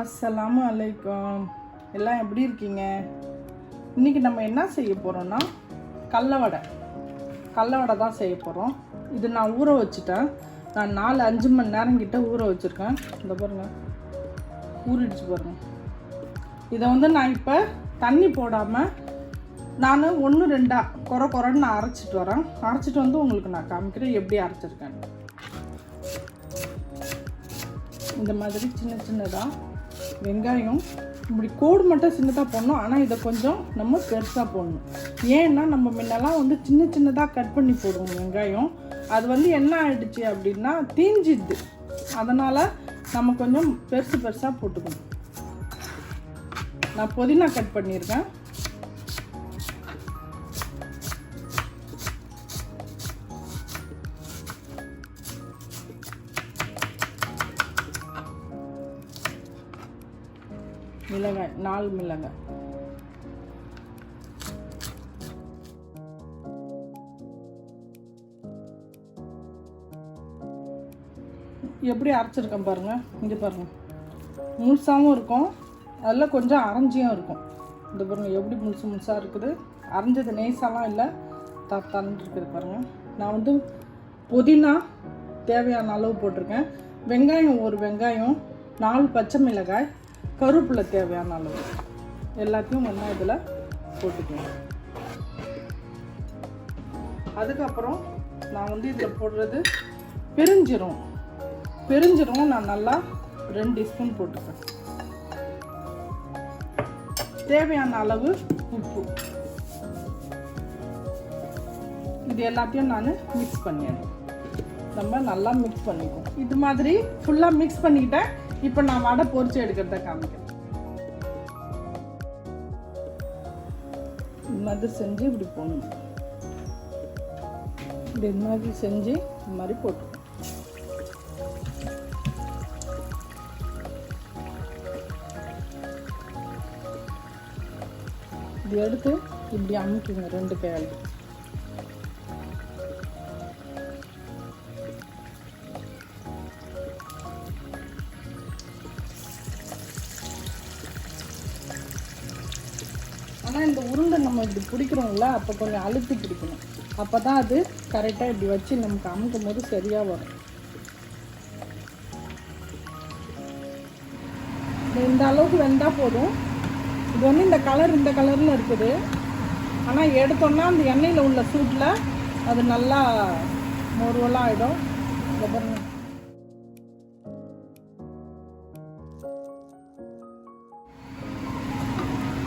அஸ்ஸலாமு அலைக்கும். எல்லாம் எப்படி இருக்கீங்க? இன்றைக்கி நம்ம என்ன செய்ய போகிறோன்னா கடல வடை தான் செய்ய போகிறோம். இது நான் ஊற வச்சுட்டேன். நான் 4-5 மணி நேரம் கிட்ட ஊற வச்சுருக்கேன். இந்த பாருங்கள், ஊறிடுச்சு பாருங்கள். இதை நான் இப்போ தண்ணி போடாமல் நான் 1-2 குறைன்னு நான் அரைச்சிட்டு வரேன். அரைச்சிட்டு உங்களுக்கு நான் காமிக்கிறேன் எப்படி அரைச்சிருக்கேன். இந்த மாதிரி சின்னதாக வெங்காயம் இப்படி கோடு மட்டும் சின்னதாக போடணும். ஆனால் இதை கொஞ்சம் நம்ம பெருசாக போடணும். ஏன்னா நம்ம முன்னெல்லாம் சின்னதாக கட் பண்ணி போடுவோம் வெங்காயம். அது என்ன ஆயிடுச்சு அப்படின்னா தீஞ்சிடுது. அதனால் நம்ம கொஞ்சம் பெருசாக போட்டுக்கணும். நான் புதினா கட் பண்ணியிருக்கேன். மிளகாய் 4 மிளகாய். எப்படி அரைச்சிருக்கேன் பாருங்கள். இங்கே பாருங்கள், முழுசாகவும் இருக்கும், அதில் கொஞ்சம் அரைஞ்சியும் இருக்கும். இந்த பாருங்கள் எப்படி முழுசாக இருக்குது. அரைஞ்சது நெய்ஸாலாம் இல்லை, தன்னு இருக்குது பாருங்கள். நான் புதினா தேவையான அளவு போட்டிருக்கேன். வெங்காயம் 1 வெங்காயம், 4 பச்சை மிளகாய், கருவேப்பிலை தேவையான அளவு எல்லாத்தையும் ஒன்றா இதில் போட்டுக்கணும். அதுக்கப்புறம் நான் இதில் போடுறது பெருஞ்சீரகம் நான் நல்லா 2 டீஸ்பூன் போட்டுப்பேன். தேவையான அளவு உப்பு. இது எல்லாத்தையும் நான் மிக்ஸ் பண்ணிடுறேன். நம்ம நல்லா மிக்ஸ் பண்ணிக்குவோம். இது மாதிரி ஃபுல்லாக மிக்ஸ் பண்ணிக்கிட்டேன். இப்போ நான் வடை பொரிச்சு எடுக்கிறத காமிக்கிறேன். இது மாதிரி செஞ்சு இப்படி போடணும். இது மாதிரி செஞ்சு இது மாதிரி போட்டு இது எடுத்து இப்படி அமுக்குங்க 2 கையால். ஆனால் இந்த உருண்டை நம்ம இப்படி பிடிக்கிறோம்ல, அப்போ கொஞ்சம் அழுத்தி பிடிக்கணும். அப்போ தான் அது கரெக்டாக இப்படி வச்சு நமக்கு அமுக்கும் போது சரியாக வரும். இந்த அளவுக்கு வெந்தால் போதும். இது இந்த கலரில் இருக்குது. ஆனால் எடுத்தோன்னா அந்த எண்ணெயில் உள்ள சூட்டில் அது நல்லா மொருவலாக ஆகிடும். இந்த பாருங்க,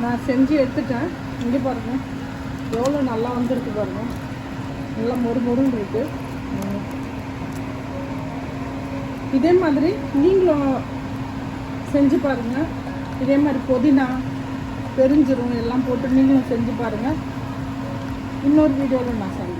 நான் செஞ்சு எடுத்துட்டேன். இங்கே பாருங்க எவ்வளோ நல்லா வந்துருக்கு பாருங்க. நல்லா மொறுன்னு இருக்கு. இதே மாதிரி நீங்களும் செஞ்சு பாருங்கள். இதே மாதிரி புதினா பெருஞ்சீரகம் எல்லாம் போட்டு நீங்களும் செஞ்சு பாருங்கள். இன்னொரு வீடியோவில் நான் சொல்கிறேன்.